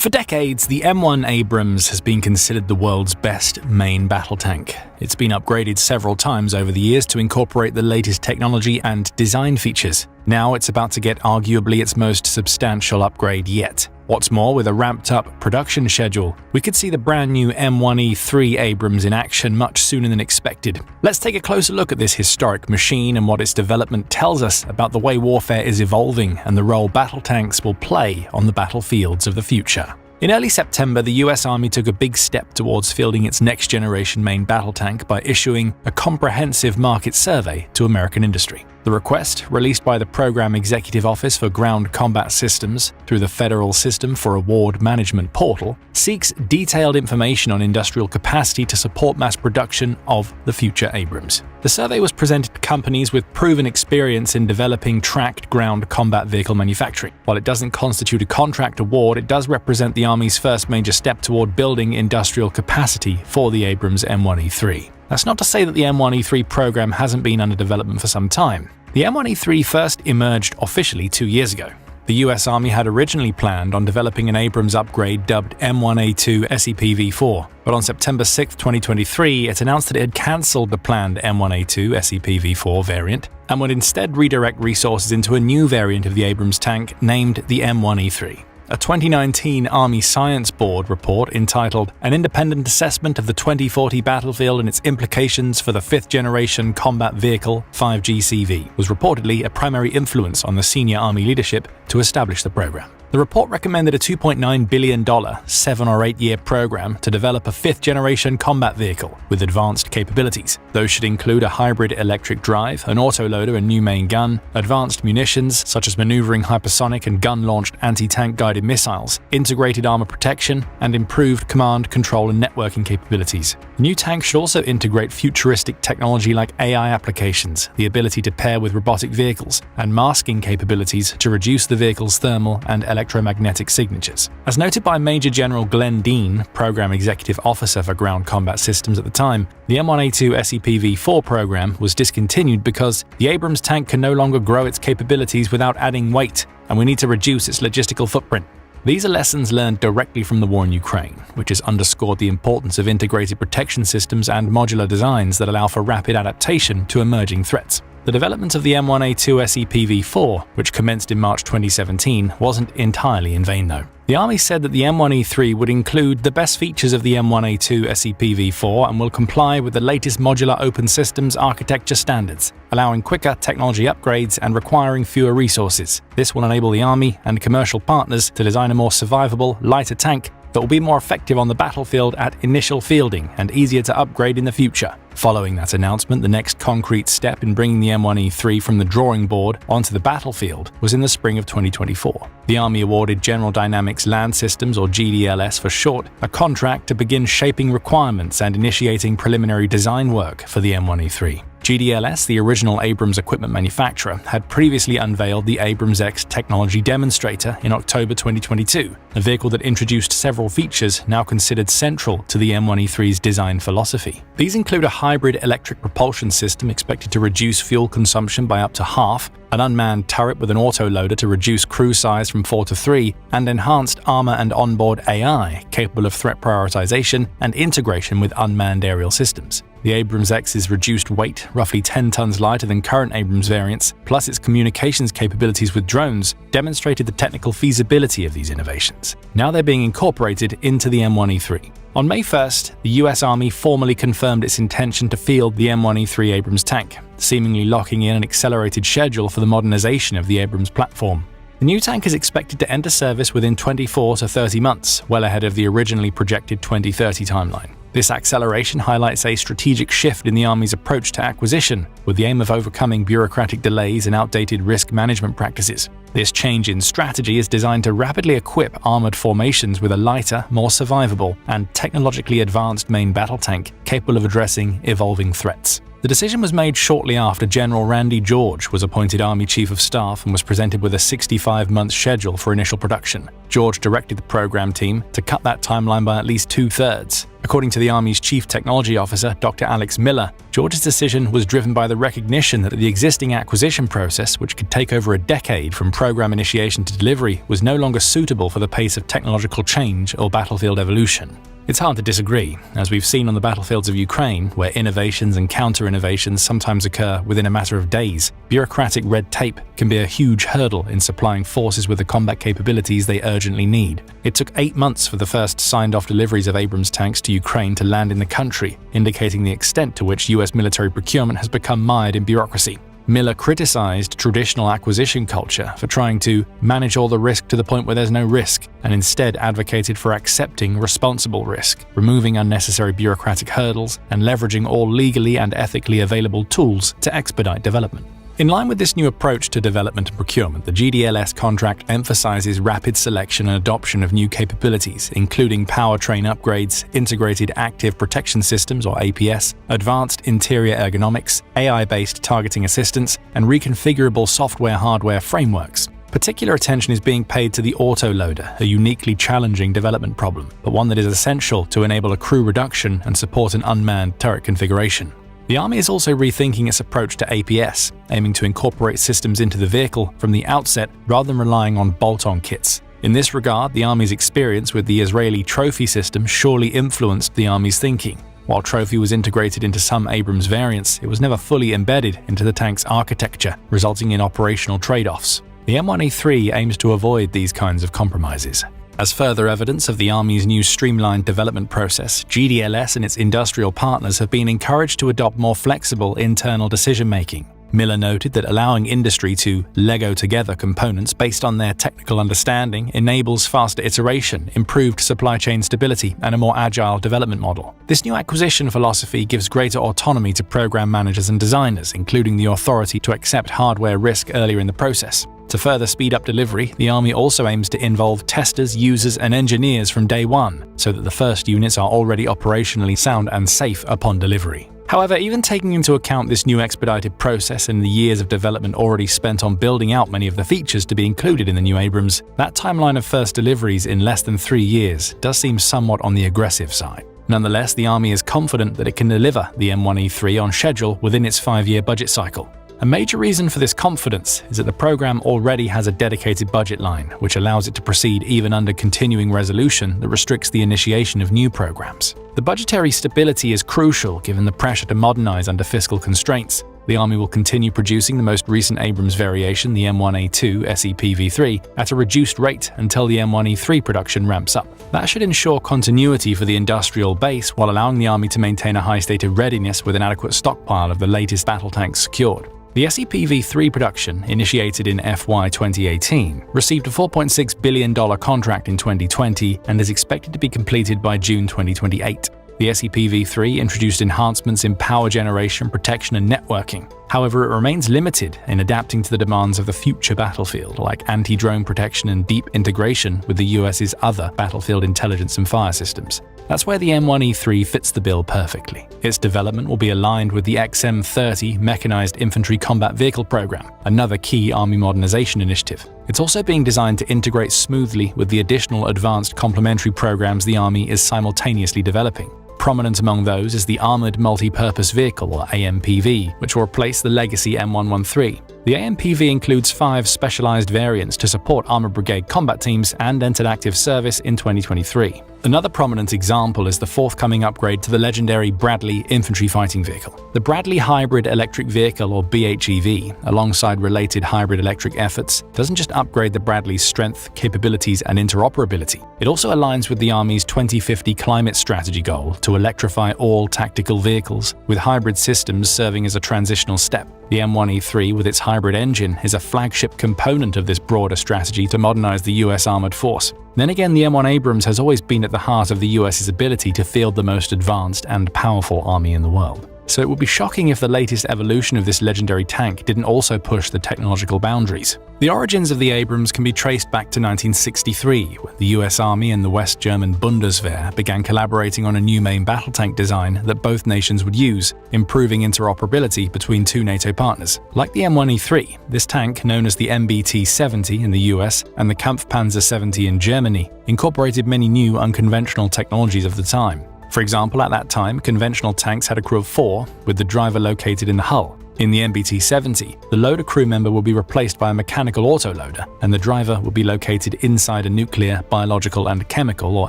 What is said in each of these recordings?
For decades, the M1 Abrams has been considered the world's best main battle tank. It's been upgraded several times over the years to incorporate the latest technology and design features. Now it's about to get arguably its most substantial upgrade yet. What's more, with a ramped-up production schedule, we could see the brand new M1E3 Abrams in action much sooner than expected. Let's take a closer look at this historic machine and what its development tells us about the way warfare is evolving and the role battle tanks will play on the battlefields of the future. In early September, the US Army took a big step towards fielding its next-generation main battle tank by issuing a comprehensive market survey to American industry. The request, released by the Program Executive Office for Ground Combat Systems through the Federal System for Award Management portal, seeks detailed information on industrial capacity to support mass production of the future Abrams. The survey was presented to companies with proven experience in developing tracked ground combat vehicle manufacturing. While it doesn't constitute a contract award, it does represent the Army's first major step toward building industrial capacity for the Abrams M1E3. That's not to say that the M1E3 program hasn't been under development for some time. The M1E3 first emerged officially 2 years ago. The US Army had originally planned on developing an Abrams upgrade dubbed M1A2 SEPv4, but on September 6, 2023, it announced that it had cancelled the planned M1A2 SEPv4 variant and would instead redirect resources into a new variant of the Abrams tank named the M1E3. A 2019 Army Science Board report entitled An Independent Assessment of the 2040 Battlefield and Its Implications for the Fifth-Generation Combat Vehicle 5GCV was reportedly a primary influence on the senior Army leadership to establish the program. The report recommended a $2.9 billion 7- or 8-year program to develop a fifth-generation combat vehicle with advanced capabilities. Those should include a hybrid electric drive, an autoloader and new main gun, advanced munitions such as maneuvering hypersonic and gun-launched anti-tank guided missiles, integrated armor protection, and improved command, control, and networking capabilities. The new tank should also integrate futuristic technology like AI applications, the ability to pair with robotic vehicles, and masking capabilities to reduce the vehicle's thermal and electromagnetic signatures. As noted by Major General Glenn Dean, Program Executive Officer for Ground Combat Systems at the time, the M1A2 SEPv4 program was discontinued because the Abrams tank can no longer grow its capabilities without adding weight, and we need to reduce its logistical footprint. These are lessons learned directly from the war in Ukraine, which has underscored the importance of integrated protection systems and modular designs that allow for rapid adaptation to emerging threats. The development of the M1A2 SEPv4, which commenced in March 2017, wasn't entirely in vain though. The Army said that the M1E3 would include the best features of the M1A2 SEPv4 and will comply with the latest modular open systems architecture standards, allowing quicker technology upgrades and requiring fewer resources. This will enable the Army and commercial partners to design a more survivable, lighter tank that will be more effective on the battlefield at initial fielding and easier to upgrade in the future. Following that announcement, the next concrete step in bringing the M1E3 from the drawing board onto the battlefield was in the spring of 2024. The Army awarded General Dynamics Land Systems, or GDLS for short, a contract to begin shaping requirements and initiating preliminary design work for the M1E3. GDLS, the original Abrams equipment manufacturer, had previously unveiled the Abrams X technology demonstrator in October 2022, a vehicle that introduced several features now considered central to the M1E3's design philosophy. These include a hybrid electric propulsion system expected to reduce fuel consumption by up to half, an unmanned turret with an autoloader to reduce crew size from 4 to 3, and enhanced armor and onboard AI capable of threat prioritization and integration with unmanned aerial systems. The Abrams X's reduced weight, roughly 10 tons lighter than current Abrams variants, plus its communications capabilities with drones, demonstrated the technical feasibility of these innovations. Now they're being incorporated into the M1E3. On May 1st, the US Army formally confirmed its intention to field the M1E3 Abrams tank, seemingly locking in an accelerated schedule for the modernization of the Abrams platform. The new tank is expected to enter service within 24 to 30 months, well ahead of the originally projected 2030 timeline. This acceleration highlights a strategic shift in the Army's approach to acquisition, with the aim of overcoming bureaucratic delays and outdated risk management practices. This change in strategy is designed to rapidly equip armored formations with a lighter, more survivable, and technologically advanced main battle tank capable of addressing evolving threats. The decision was made shortly after General Randy George was appointed Army Chief of Staff and was presented with a 65-month schedule for initial production. George directed the program team to cut that timeline by at least 2/3. According to the Army's Chief Technology Officer, Dr. Alex Miller, George's decision was driven by the recognition that the existing acquisition process, which could take over a decade from program initiation to delivery, was no longer suitable for the pace of technological change or battlefield evolution. It's hard to disagree, as we've seen on the battlefields of Ukraine, where innovations and counter-innovations sometimes occur within a matter of days. Bureaucratic red tape can be a huge hurdle in supplying forces with the combat capabilities they urgently need. It took 8 months for the first signed-off deliveries of Abrams tanks to Ukraine to land in the country, indicating the extent to which US military procurement has become mired in bureaucracy. Miller criticized traditional acquisition culture for trying to manage all the risk to the point where there's no risk, and instead advocated for accepting responsible risk, removing unnecessary bureaucratic hurdles, and leveraging all legally and ethically available tools to expedite development. In line with this new approach to development and procurement, the GDLS contract emphasizes rapid selection and adoption of new capabilities, including powertrain upgrades, integrated active protection systems or APS, advanced interior ergonomics, AI-based targeting assistance, and reconfigurable software-hardware frameworks. Particular attention is being paid to the autoloader, a uniquely challenging development problem, but one that is essential to enable a crew reduction and support an unmanned turret configuration. The Army is also rethinking its approach to APS, aiming to incorporate systems into the vehicle from the outset rather than relying on bolt-on kits. In this regard, the Army's experience with the Israeli Trophy system surely influenced the Army's thinking. While Trophy was integrated into some Abrams variants, it was never fully embedded into the tank's architecture, resulting in operational trade-offs. The M1A3 aims to avoid these kinds of compromises. As further evidence of the Army's new streamlined development process, GDLS and its industrial partners have been encouraged to adopt more flexible internal decision-making. Miller noted that allowing industry to Lego together components based on their technical understanding enables faster iteration, improved supply chain stability, and a more agile development model. This new acquisition philosophy gives greater autonomy to program managers and designers, including the authority to accept hardware risk earlier in the process. To further speed up delivery, the Army also aims to involve testers, users, and engineers from day one, so that the first units are already operationally sound and safe upon delivery. However, even taking into account this new expedited process and the years of development already spent on building out many of the features to be included in the new Abrams, that timeline of first deliveries in less than 3 years does seem somewhat on the aggressive side. Nonetheless, the Army is confident that it can deliver the M1A3 on schedule within its 5-year budget cycle. A major reason for this confidence is that the program already has a dedicated budget line, which allows it to proceed even under continuing resolution that restricts the initiation of new programs. The budgetary stability is crucial given the pressure to modernize under fiscal constraints. The Army will continue producing the most recent Abrams variation, the M1A2 SEPv3, at a reduced rate until the M1E3 production ramps up. That should ensure continuity for the industrial base while allowing the Army to maintain a high state of readiness with an adequate stockpile of the latest battle tanks secured. The SEPv3 production, initiated in FY 2018, received a $4.6 billion contract in 2020 and is expected to be completed by June 2028. The SEPv3 introduced enhancements in power generation, protection, and networking. However, it remains limited in adapting to the demands of the future battlefield, like anti-drone protection and deep integration with the US's other battlefield intelligence and fire systems. That's where the M1E3 fits the bill perfectly. Its development will be aligned with the XM30 Mechanized Infantry Combat Vehicle program, another key Army modernization initiative. It's also being designed to integrate smoothly with the additional advanced complementary programs the Army is simultaneously developing. Prominent among those is the Armored Multi-Purpose Vehicle, or AMPV, which will replace the legacy M113. The AMPV includes 5 specialized variants to support Armored Brigade combat teams and entered active service in 2023. Another prominent example is the forthcoming upgrade to the legendary Bradley Infantry Fighting Vehicle. The Bradley Hybrid Electric Vehicle, or BHEV, alongside related hybrid electric efforts, doesn't just upgrade the Bradley's strength, capabilities, and interoperability. It also aligns with the Army's 2050 climate strategy goal to electrify all tactical vehicles, with hybrid systems serving as a transitional step. The M1E3, with its hybrid engine, is a flagship component of this broader strategy to modernize the US Armored Force. Then again, the M1 Abrams has always been at the heart of the US's ability to field the most advanced and powerful army in the world. so it would be shocking if the latest evolution of this legendary tank didn't also push the technological boundaries. The origins of the Abrams can be traced back to 1963, when the US Army and the West German Bundeswehr began collaborating on a new main battle tank design that both nations would use, improving interoperability between two NATO partners. Like the M1E3, this tank, known as the MBT-70 in the US and the Kampfpanzer 70 in Germany, incorporated many new unconventional technologies of the time. For example, at that time, conventional tanks had a crew of 4, with the driver located in the hull. In the MBT-70, the loader crew member will be replaced by a mechanical autoloader, and the driver will be located inside a nuclear, biological and chemical or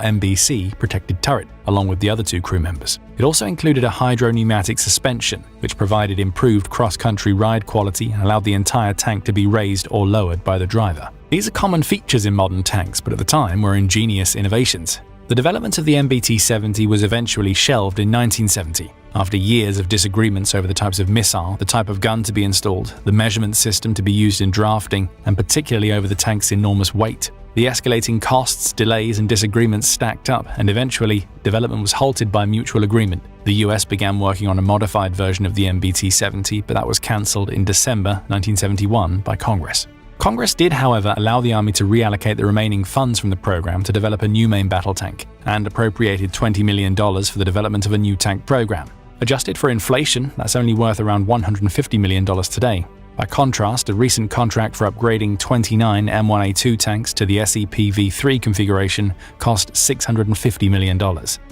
MBC protected turret, along with the other 2 crew members. It also included a hydro-pneumatic suspension, which provided improved cross-country ride quality and allowed the entire tank to be raised or lowered by the driver. These are common features in modern tanks, but at the time were ingenious innovations. The development of the MBT-70 was eventually shelved in 1970, after years of disagreements over the types of missile, the type of gun to be installed, the measurement system to be used in drafting, and particularly over the tank's enormous weight. The escalating costs, delays, and disagreements stacked up, and eventually, development was halted by mutual agreement. The US began working on a modified version of the MBT-70, but that was cancelled in December 1971 by Congress. Congress did, however, allow the Army to reallocate the remaining funds from the program to develop a new main battle tank, and appropriated $20 million for the development of a new tank program. Adjusted for inflation, that's only worth around $150 million today. By contrast, a recent contract for upgrading 29 M1A2 tanks to the SEP V3 configuration cost $650 million,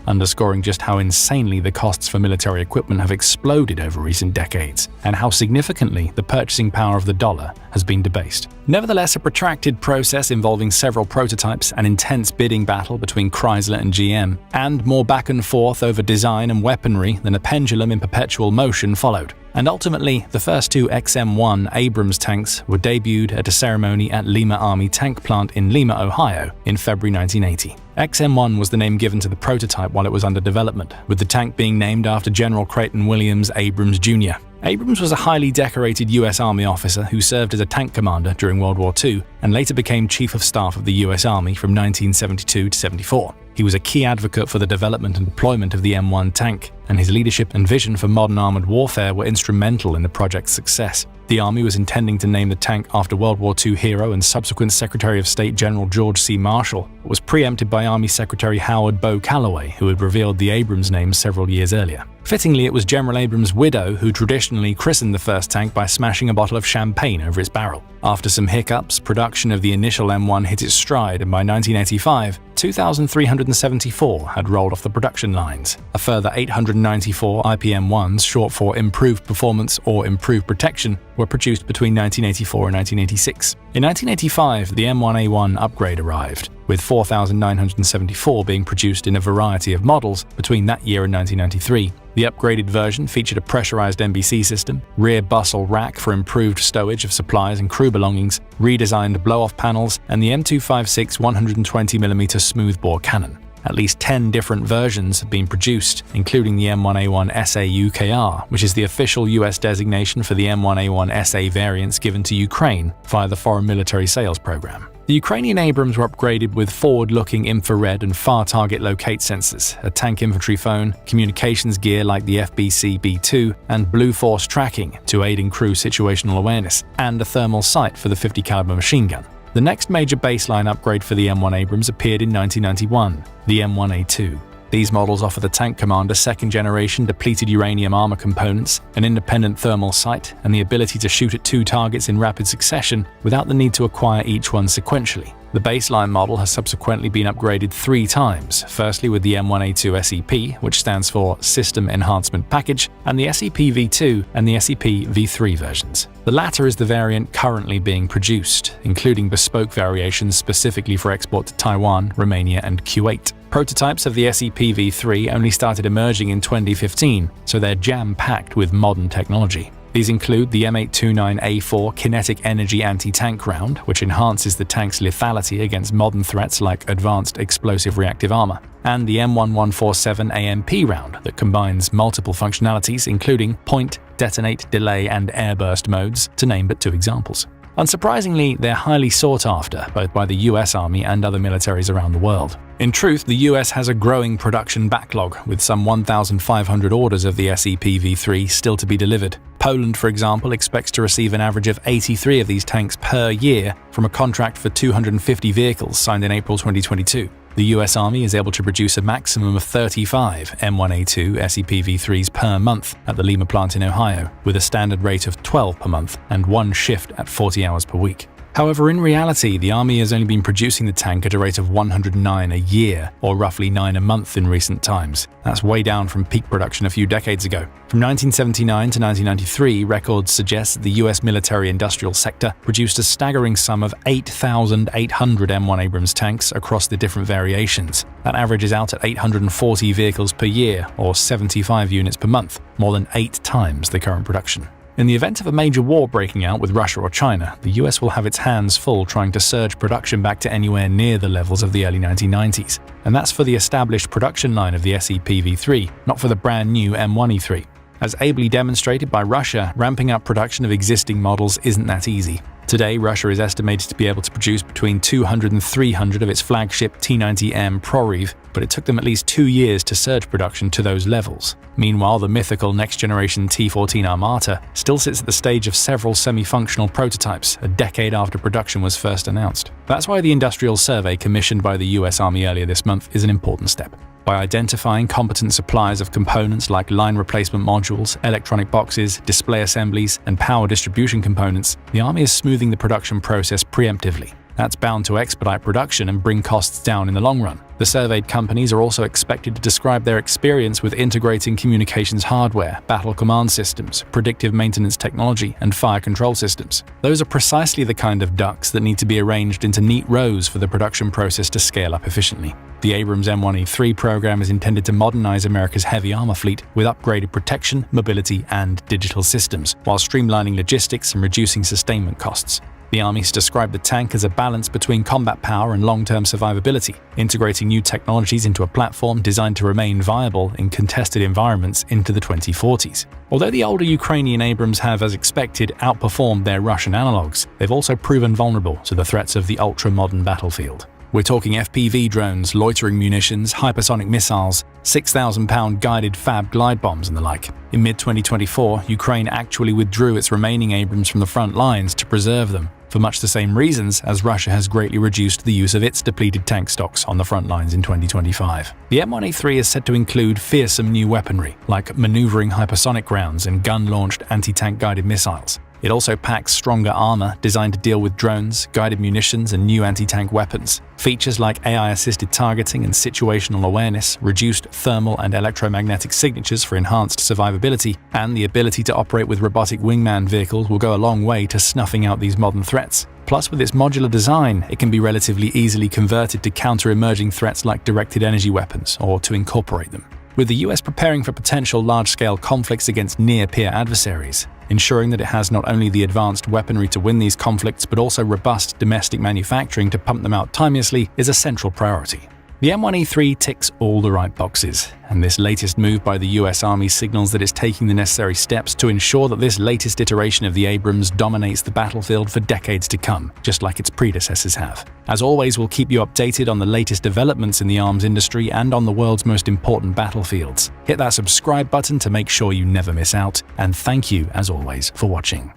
underscoring just how insanely the costs for military equipment have exploded over recent decades, and how significantly the purchasing power of the dollar has been debased. Nevertheless, a protracted process involving several prototypes, an intense bidding battle between Chrysler and GM, and more back and forth over design and weaponry than a pendulum in perpetual motion followed. And ultimately, the first 2 M1 Abrams tanks were debuted at a ceremony at Lima Army Tank Plant in Lima, Ohio, in February 1980. M1 was the name given to the prototype while it was under development, with the tank being named after General Creighton Williams Abrams Jr. Abrams was a highly decorated US Army officer who served as a tank commander during World War II and later became Chief of Staff of the US Army from 1972 to 74. He was a key advocate for the development and deployment of the M1 tank, and his leadership and vision for modern armored warfare were instrumental in the project's success. The Army was intending to name the tank after World War II hero and subsequent Secretary of State General George C. Marshall, but was preempted by Army Secretary Howard Bo Calloway, who had revealed the Abrams name several years earlier. Fittingly, it was General Abrams' widow who traditionally christened the first tank by smashing a bottle of champagne over its barrel. After some hiccups, production of the initial M1 hit its stride, and by 1985, 2,374 had rolled off the production lines. A further 894 IPM-1s, short for Improved Performance or Improved Protection, were produced between 1984 and 1986. In 1985, the M1A1 upgrade arrived, with 4,974 being produced in a variety of models between that year and 1993. The upgraded version featured a pressurized MBC system, rear bustle rack for improved stowage of supplies and crew belongings, redesigned blow-off panels, and the M256 120mm smoothbore cannon. At least 10 different versions have been produced, including the M1A1 SA-UKR, which is the official US designation for the M1A1 SA variants given to Ukraine via the Foreign Military Sales Program. The Ukrainian Abrams were upgraded with forward-looking infrared and far-target locate sensors, a tank infantry phone, communications gear like the FBC-B2, and Blue Force tracking to aid in crew situational awareness, and a thermal sight for the 50 caliber machine gun. The next major baseline upgrade for the M1 Abrams appeared in 1991, the M1A2. These models offer the tank commander second-generation depleted uranium armor components, an independent thermal sight, and the ability to shoot at 2 targets in rapid succession without the need to acquire each one sequentially. The baseline model has subsequently been upgraded 3 times, firstly with the M1A2 SEP, which stands for System Enhancement Package, and the SEP V2 and the SEP V3 versions. The latter is the variant currently being produced, including bespoke variations specifically for export to Taiwan, Romania, and Kuwait. Prototypes of the SEP V3 only started emerging in 2015, so they're jam-packed with modern technology. These include the M829A4 kinetic energy anti-tank round, which enhances the tank's lethality against modern threats like advanced explosive reactive armor, and the M1147 AMP round that combines multiple functionalities including point, detonate, delay, and airburst modes, to name but 2 examples. Unsurprisingly, they're highly sought after, both by the US Army and other militaries around the world. In truth, the US has a growing production backlog, with some 1,500 orders of the SEPV3 still to be delivered. Poland, for example, expects to receive an average of 83 of these tanks per year from a contract for 250 vehicles signed in April 2022. The US Army is able to produce a maximum of 35 M1A2 SEPV3s per month at the Lima plant in Ohio, with a standard rate of 12 per month and one shift at 40 hours per week. However, in reality, the Army has only been producing the tank at a rate of 109 a year, or roughly 9 a month in recent times. That's way down from peak production a few decades ago. From 1979 to 1993, records suggest that the US military-industrial sector produced a staggering sum of 8,800 M1 Abrams tanks across the different variations. That averages out at 840 vehicles per year, or 75 units per month, more than 8 times the current production. In the event of a major war breaking out with Russia or China, the US will have its hands full trying to surge production back to anywhere near the levels of the early 1990s. And that's for the established production line of the SEPV3, not for the brand new M1E3. As ably demonstrated by Russia, ramping up production of existing models isn't that easy. Today, Russia is estimated to be able to produce between 200 and 300 of its flagship T-90M Proriev, but it took them at least 2 years to surge production to those levels. Meanwhile, the mythical next-generation T-14 Armata still sits at the stage of several semi-functional prototypes a decade after production was first announced. That's why the industrial survey commissioned by the US Army earlier this month is an important step. By identifying competent suppliers of components like line replacement modules, electronic boxes, display assemblies, and power distribution components, the Army is smoothing the production process preemptively. That's bound to expedite production and bring costs down in the long run. The surveyed companies are also expected to describe their experience with integrating communications hardware, battle command systems, predictive maintenance technology, and fire control systems. Those are precisely the kind of ducks that need to be arranged into neat rows for the production process to scale up efficiently. The Abrams M1E3 program is intended to modernize America's heavy armor fleet with upgraded protection, mobility, and digital systems, while streamlining logistics and reducing sustainment costs. The Army's described the tank as a balance between combat power and long-term survivability, integrating new technologies into a platform designed to remain viable in contested environments into the 2040s. Although the older Ukrainian Abrams have, as expected, outperformed their Russian analogues, they've also proven vulnerable to the threats of the ultra-modern battlefield. We're talking FPV drones, loitering munitions, hypersonic missiles, 6,000-pound guided FAB glide bombs and the like. In mid-2024, Ukraine actually withdrew its remaining Abrams from the front lines to preserve them, for much the same reasons as Russia has greatly reduced the use of its depleted tank stocks on the front lines in 2025. The M1A3 is said to include fearsome new weaponry, like maneuvering hypersonic rounds and gun-launched anti-tank guided missiles. It also packs stronger armor designed to deal with drones, guided munitions, and new anti-tank weapons. Features like AI-assisted targeting and situational awareness, reduced thermal and electromagnetic signatures for enhanced survivability, and the ability to operate with robotic wingman vehicles will go a long way to snuffing out these modern threats. Plus, with its modular design, it can be relatively easily converted to counter emerging threats like directed energy weapons, or to incorporate them. With the US preparing for potential large-scale conflicts against near-peer adversaries, ensuring that it has not only the advanced weaponry to win these conflicts but also robust domestic manufacturing to pump them out timelessly is a central priority. The M1E3 ticks all the right boxes, and this latest move by the US Army signals that it's taking the necessary steps to ensure that this latest iteration of the Abrams dominates the battlefield for decades to come, just like its predecessors have. As always, we'll keep you updated on the latest developments in the arms industry and on the world's most important battlefields. Hit that subscribe button to make sure you never miss out, and thank you, as always, for watching.